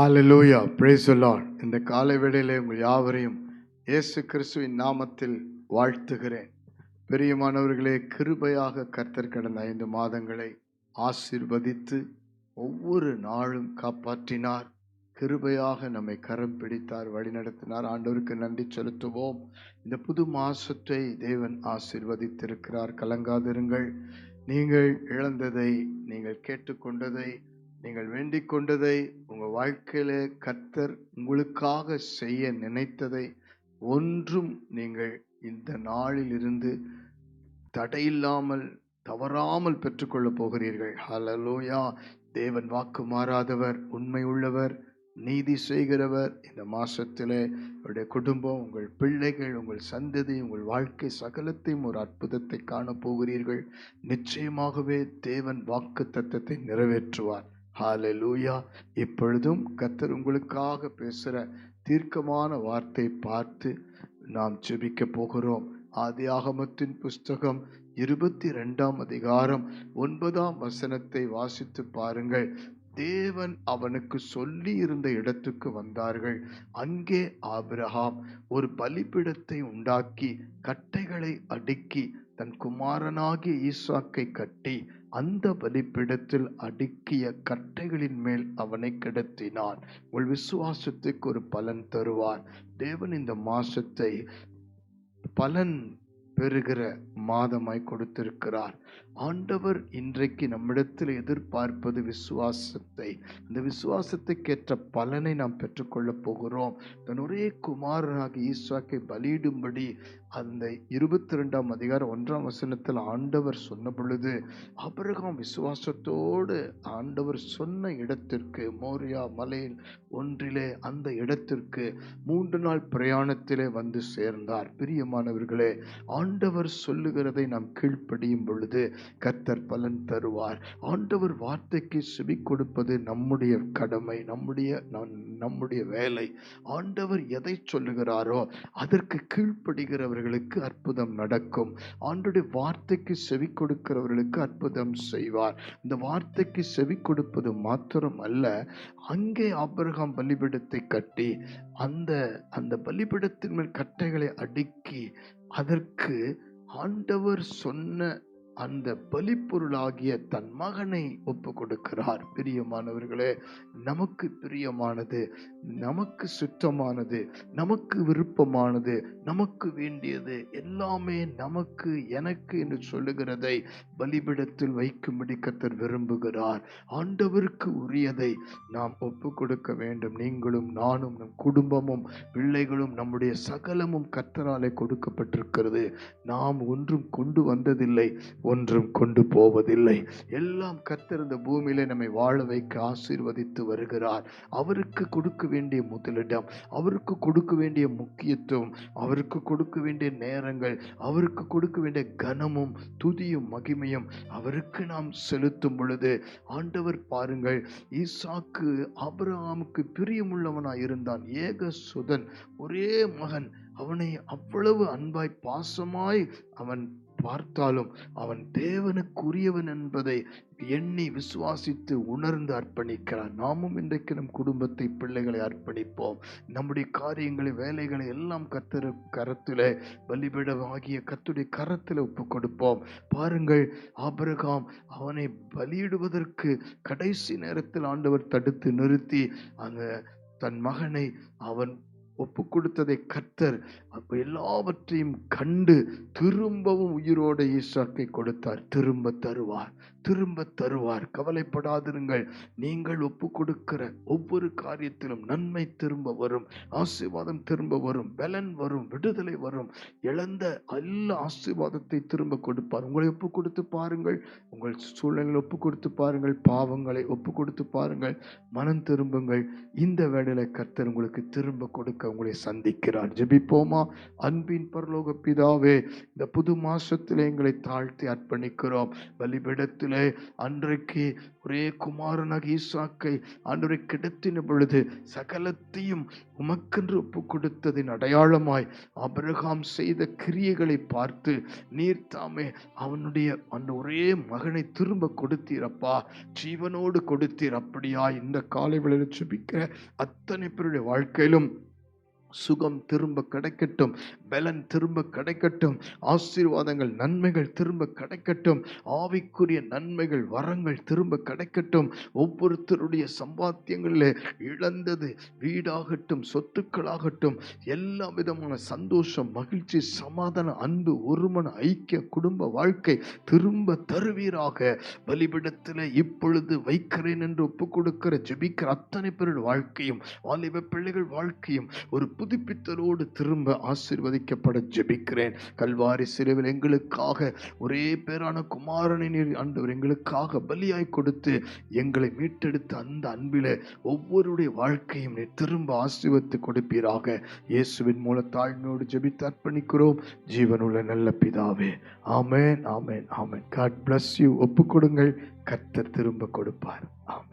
Hallelujah, praise the Lord. இந்த காலை வேளையிலே உங்கள் யாவரையும் இயேசு கிறிஸ்துவின் நாமத்தில் வாழ்த்துகிறேன். பிரியமானவர்களே, கிருபையாக கர்த்தர் கடந்த 5 மாதங்களை ஆசீர்வதித்து ஒவ்வொரு நாளும் காப்பாற்றினார். கிருபையாக நம்மை கரம் பிடித்தார், வழிநடத்தினார். ஆண்டவருக்கு நன்றி செலுத்துவோம். இந்த புது மாசத்தை தேவன் ஆசீர்வதித்திருக்கிறார். கலங்காதிருங்கள். நீங்கள் இழந்ததை, நீங்கள் கேட்டுக்கொண்டதை, நீங்கள் வேண்டிக் கொண்டதை, உங்கள் வாழ்க்கையிலே கர்த்தர் உங்களுக்காக செய்ய நினைத்ததை ஒன்றும் நீங்கள் இந்த நாளில் இருந்து தடையில்லாமல் தவறாமல் பெற்றுக்கொள்ளப் போகிறீர்கள். ஹல்லேலூயா. தேவன் வாக்கு மாறாதவர், உண்மை உள்ளவர், நீதி செய்கிறவர். இந்த மாசத்திலே உங்களுடைய குடும்பம், உங்கள் பிள்ளைகள், உங்கள் சந்ததி, உங்கள் வாழ்க்கை சகலத்தையும் ஒரு அற்புதத்தை காணப்போகிறீர்கள். நிச்சயமாகவே தேவன் வாக்கு தத்தத்தை நிறைவேற்றுவார். ஹல்லேலூயா. இப்பொழுதும் கர்த்தர் உங்களுக்காக பேசுகிற தீர்க்கமான வார்த்தை பார்த்து நாம் ஜெபிக்க போகிறோம். ஆதியாகமத்தின் புஸ்தகம் 22ஆம் அதிகாரம் 9ஆம் வசனத்தை வாசித்து பாருங்கள். தேவன் அவனுக்கு சொல்லி இருந்த இடத்துக்கு வந்தார்கள். அங்கே ஆபிரகாம் ஒரு பலிபீடத்தை உண்டாக்கி கட்டைகளை அடுக்கி தன் குமாரனாகிய ஈசாக்கை கட்டி அந்த பலிபீடத்தில் அடுக்கிய கட்டைகளின் மேல் அவனை கிடத்தினான். உங்கள் விசுவாசத்துக்கு ஒரு பலன் தருவார் தேவன். இந்த மாசத்தை பலன் பெறுகிற மாதமாய் கொடுத்திருக்கிறார். ஆண்டவர் இன்றைக்கு நம்மிடத்தில் எதிர்பார்ப்பது விசுவாசத்தை. அந்த விசுவாசத்துக்கேற்ற பலனை நாம் பெற்றுக்கொள்ளப் போகிறோம். தன் ஒரே குமாரனாக ஈசாக்கை பலியிடும்படி அந்த 22ஆம் அதிகாரம் 1ஆம் வசனத்தில் ஆண்டவர் சொன்ன பொழுது ஆபிரகாம் விசுவாசத்தோடு ஆண்டவர் சொன்ன இடத்திற்கு, மோரியா மலையில் ஒன்றிலே அந்த இடத்திற்கு 3 நாள் பிரயாணத்திலே வந்து சேர்ந்தார். பிரியமானவர்களே, ஆண்டவர் சொல்லுகிறதை நாம் கீழ்ப்படியும் பொழுது கர்த்தர் பலன் தருவார். ஆண்டவர் வார்த்தைக்கு செவி கொடுப்பது நம்முடைய கடமை, நம்முடைய வேலை. ஆண்டவர் எதை சொல்லுகிறாரோ அதற்கு கீழ்ப்படுகிறவர்களுக்கு அற்புதம் நடக்கும். ஆண்டவருடைய வார்த்தைக்கு செவி கொடுக்கிறவர்களுக்கு அற்புதம் செய்வார். இந்த வார்த்தைக்கு செவி கொடுப்பது மாத்திரம் அல்ல, அங்கே ஆபிரகாம் பலிபீடத்தை கட்டி அந்த பலிபீடத்தின் மேல் கட்டைகளை அடுக்கி அதற்கு ஆண்டவர் சொன்ன அந்த பலிப்பொருளாகிய தன் மகனை ஒப்பு கொடுக்கிறார். பிரியமானவர்களே, நமக்கு பிரியமானது, நமக்கு சுத்தமானது, நமக்கு விருப்பமானது, நமக்கு வேண்டியது எல்லாமே நமக்கு, எனக்கு என்று சொல்லுகிறதை பலிபீடத்தில் வைக்கும்படி கர்த்தர் விரும்புகிறார். ஆண்டவருக்கு உரியதை நாம் ஒப்பு கொடுக்க வேண்டும். நீங்களும் நானும், நம் குடும்பமும் பிள்ளைகளும் நம்முடைய சகலமும் கர்த்தராலே கொடுக்கப்பட்டிருக்கிறது. நாம் ஒன்றும் கொண்டு வந்ததில்லை, ஒன்றும் கொண்டு போவதில்லை. எல்லாம் கர்த்தர் இந்த பூமியிலே நம்மை வாழ வைக்க ஆசீர்வதித்து வருகிறார். அவருக்கு கொடுக்க வேண்டிய முதலிடம், அவருக்கு கொடுக்க வேண்டிய முக்கியத்துவம், அவருக்கு கொடுக்க வேண்டிய நேரங்கள், அவருக்கு கொடுக்க வேண்டிய கனமும் துதியும் மகிமையும் அவருக்கு நாம் செலுத்தும் பொழுது ஆண்டவர் பாருங்கள், ஈசாக்கு ஆபிரகாமுக்கு பிரியமுள்ளவனாய் இருந்தான். ஏக சுதன், ஒரே மகன். அவனை அவ்வளவு அன்பாய் பாசமாய் அவன் பார்த்தாலும் அவன் தேவனுக்குரியவன் என்பதை எண்ணி விசுவாசித்து உணர்ந்து அர்ப்பணிக்கிறான். நாமும் இன்றைக்கு நம் குடும்பத்தை, பிள்ளைகளை அர்ப்பணிப்போம். நம்முடைய காரியங்களை, வேலைகளை எல்லாம் கர்த்தர் கரத்திலே, பலிபீடமாகிய கர்த்தருடைய கரத்தில் ஒப்பு கொடுப்போம். பாருங்கள், ஆபிரகாம் அவனை பலியிடுவதற்கு கடைசி நேரத்தில் ஆண்டவர் தடுத்து நிறுத்தி அந்த தன் மகனை அவன் ஒப்பு கொடுத்ததை கர்த்தர் எல்லாவற்றையும் கண்டு திரும்பவும் உயிரோட ஈசாக்கை கொடுத்தார். திரும்ப தருவார். கவலைப்படாதிருங்கள். நீங்கள் ஒப்பு கொடுக்கிற ஒவ்வொரு காரியத்திலும் நன்மை திரும்ப வரும், ஆசீர்வாதம் திரும்ப வரும், பலன் வரும், விடுதலை வரும். இழந்த எல்லா ஆசீர்வாதத்தை திரும்ப கொடுப்பார். உங்களை ஒப்பு கொடுத்து பாருங்கள். உங்கள் சூழ்நிலைகளை ஒப்பு கொடுத்து பாருங்கள். பாவங்களை ஒப்பு கொடுத்து பாருங்கள். மனம் திரும்புங்கள். இந்த வேளையில கர்த்தர் உங்களுக்கு திரும்ப கொடுக்க உங்களை சந்திக்கிறார். ஜெபிப்போமா? அன்பின் பரலோக பிதாவே, இந்த புது மாசத்திலே எங்களை தாழ்த்தி அர்ப்பணிக்கிறோம். பலிபீடத்திலே பலிபீடத்திலே அன்றைக்கு ஒரே குமாரனாக ஈசாக்கை ஆண்டவரை கிடத்தின பொழுது சகலத்தையும் உமக்கென்று ஒப்பு கொடுத்ததின் அடையாளமாய் ஆபிரகாம் செய்த கிரியைகளை பார்த்து நீர் தாமே அவனுடைய அந்த ஒரே மகனை திரும்ப கொடுத்தீரப்பா, ஜீவனோடு கொடுத்தீர். அப்படியா இந்த காலை வேளையில் ஜெபிக்கிற அத்தனை பேருடைய வாழ்க்கையிலும் சுகம் திரும்ப கிடைக்கட்டும், பலன் திரும்ப கிடைக்கட்டும், ஆசீர்வாதங்கள் நன்மைகள் திரும்ப கிடைக்கட்டும், ஆவிக்குரிய நன்மைகள் வரங்கள் திரும்ப கிடைக்கட்டும். ஒவ்வொருத்தருடைய சம்பாத்தியங்களில் இழந்தது வீடாகட்டும் சொத்துக்களாகட்டும் எல்லா விதமான சந்தோஷம் மகிழ்ச்சி சமாதான அன்பு ஒருமன ஐக்கிய குடும்ப வாழ்க்கை திரும்ப தருவீராக. பலிபிடத்தில் இப்பொழுது வைக்கிறேன் என்று ஒப்பு கொடுக்கிற ஜெபிக்கிற அத்தனை பேருடைய வாழ்க்கையும் வாலிப பிள்ளைகள் வாழ்க்கையும் ஒரு புதுப்பித்தலோடு திரும்ப ஆசீர்வதிக்கப்பட ஜெபிக்கிறேன். கல்வாரி சிலுவையில் எங்களுக்காக ஒரே பேரான குமாரனை நீர் ஆண்டவர் எங்களுக்காக பலியாய் கொடுத்து எங்களை மீட்டெடுத்த அந்த அன்பிலே ஒவ்வொருடைய வாழ்க்கையும் நீர் திரும்ப ஆசீர்வதித்து கொடுப்பீராக. இயேசுவின் மூல தாழ்மையோடு ஜெபித்து அர்ப்பணிக்கிறோம் ஜீவனுள்ள நல்ல பிதாவே. ஆமென், ஆமென், ஆமென். God bless you. ஒப்பு கொடுங்கள், கர்த்தர் திரும்ப கொடுப்பார். ஆமென்.